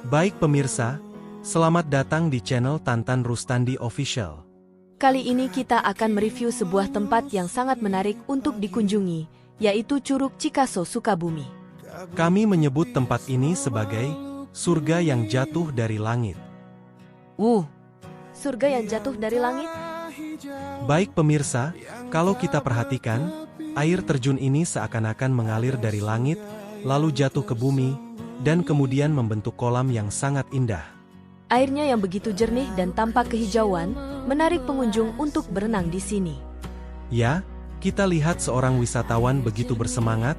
Baik pemirsa, selamat datang di channel Tantan Rustandi Official. Kali ini kita akan mereview sebuah tempat yang sangat menarik untuk dikunjungi, yaitu Curug Cikaso, Sukabumi. Kami menyebut tempat ini sebagai surga yang jatuh dari langit. Surga yang jatuh dari langit? Baik pemirsa, kalau kita perhatikan, air terjun ini seakan-akan mengalir dari langit, lalu jatuh ke bumi, dan kemudian membentuk kolam yang sangat indah. Airnya yang begitu jernih dan tampak kehijauan, menarik pengunjung untuk berenang di sini. Ya, kita lihat seorang wisatawan begitu bersemangat,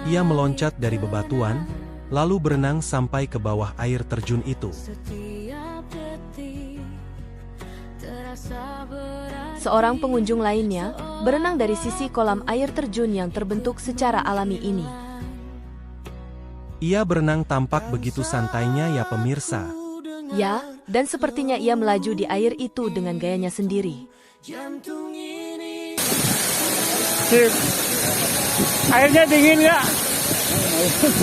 ia meloncat dari bebatuan, lalu berenang sampai ke bawah air terjun itu. Seorang pengunjung lainnya berenang dari sisi kolam air terjun yang terbentuk secara alami ini. Ia berenang tampak begitu santainya ya pemirsa. Ya, dan sepertinya ia melaju di air itu dengan gayanya sendiri. Airnya dingin nggak?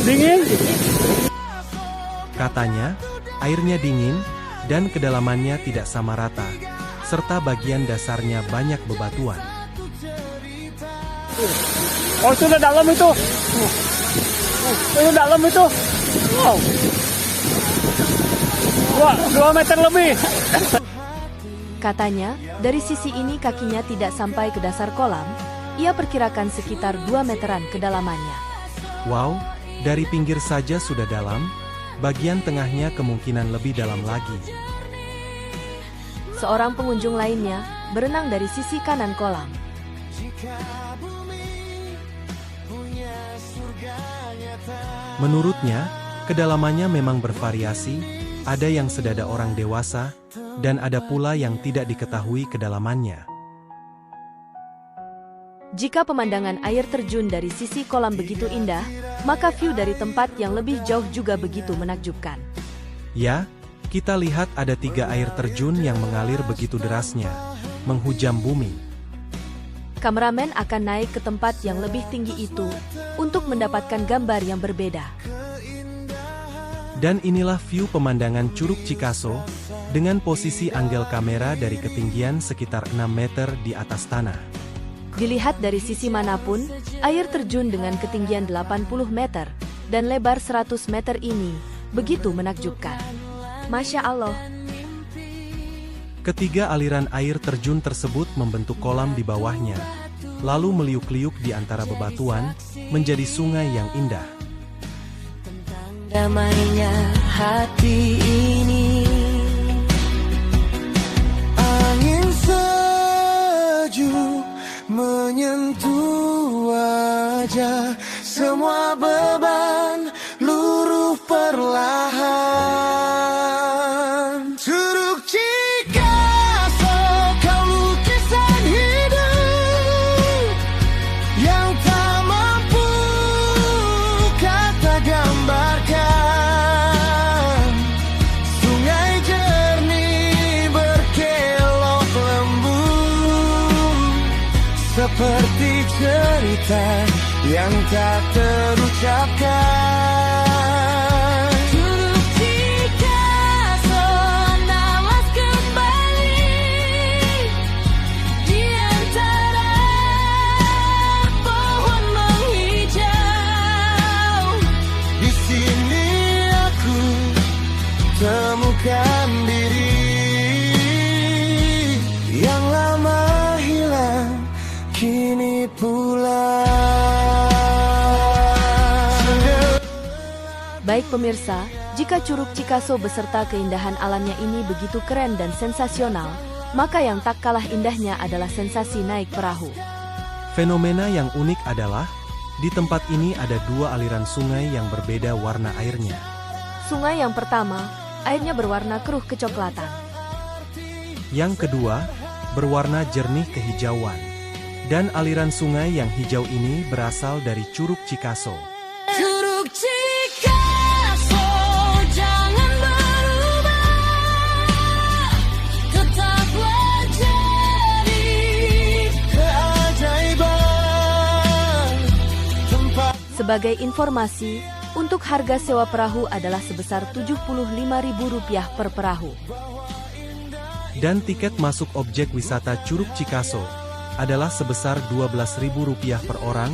Dingin? Katanya, airnya dingin, dan kedalamannya tidak sama rata, serta bagian dasarnya banyak bebatuan. Oh, itu udah dalam itu. Itu dalam itu. Wow. Wah, 2 meter lebih. Katanya, dari sisi ini kakinya tidak sampai ke dasar kolam, ia perkirakan sekitar 2 meteran kedalamannya. Wow, dari pinggir saja sudah dalam, bagian tengahnya kemungkinan lebih dalam lagi. Seorang pengunjung lainnya berenang dari sisi kanan kolam. Menurutnya, kedalamannya memang bervariasi, ada yang sedada orang dewasa, dan ada pula yang tidak diketahui kedalamannya. Jika pemandangan air terjun dari sisi kolam begitu indah, maka view dari tempat yang lebih jauh juga begitu menakjubkan. Ya, kita lihat ada 3 air terjun yang mengalir begitu derasnya, menghujam bumi. Kameramen akan naik ke tempat yang lebih tinggi itu untuk mendapatkan gambar yang berbeda. Dan inilah view pemandangan Curug Cikaso, dengan posisi angle kamera dari ketinggian sekitar 6 meter di atas tanah. Dilihat dari sisi manapun, air terjun dengan ketinggian 80 meter dan lebar 100 meter ini begitu menakjubkan. Masya Allah. Ketiga aliran air terjun tersebut membentuk kolam di bawahnya, lalu meliuk-liuk di antara bebatuan, menjadi sungai yang indah. Damainya hati ini, angin sejuk menyentuh wajah, semua beban luruh perlahan. Curug Cikaso, kau lukisan hidup yang tak mampu kata gambarkan. Sungai jernih berkelok lembut, seperti cerita yang tak terucapkan. Curug Cikaso nawas kembali di antara pohon menghijau. Di sini aku temukan diri yang lama hilang, kini pulang. Baik pemirsa, jika Curug Cikaso beserta keindahan alamnya ini begitu keren dan sensasional, maka yang tak kalah indahnya adalah sensasi naik perahu. Fenomena yang unik adalah, di tempat ini ada 2 aliran sungai yang berbeda warna airnya. Sungai yang pertama, airnya berwarna keruh kecoklatan. Yang kedua, berwarna jernih kehijauan. Dan aliran sungai yang hijau ini berasal dari Curug Cikaso. Curug Cikaso, jangan berubah, tetaplah jadi keajaiban tempat. Sebagai informasi, Untuk harga sewa perahu adalah sebesar Rp75.000 per perahu. Dan tiket masuk objek wisata Curug Cikaso adalah sebesar Rp12.000 per orang,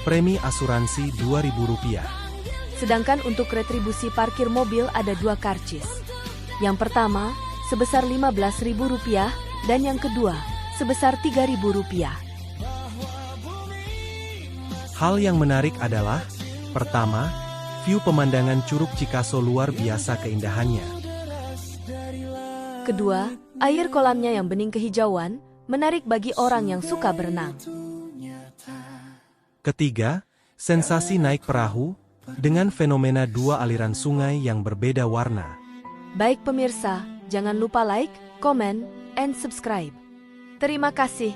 premi asuransi Rp2.000. Sedangkan untuk retribusi parkir mobil ada 2 karcis. Yang pertama, sebesar Rp15.000 dan yang kedua, sebesar Rp3.000. Hal yang menarik adalah, pertama, view pemandangan Curug Cikaso luar biasa keindahannya. Kedua, air kolamnya yang bening kehijauan, menarik bagi orang yang suka berenang. Ketiga, sensasi naik perahu, dengan fenomena 2 aliran sungai yang berbeda warna. Baik pemirsa, jangan lupa like, comment, and subscribe. Terima kasih.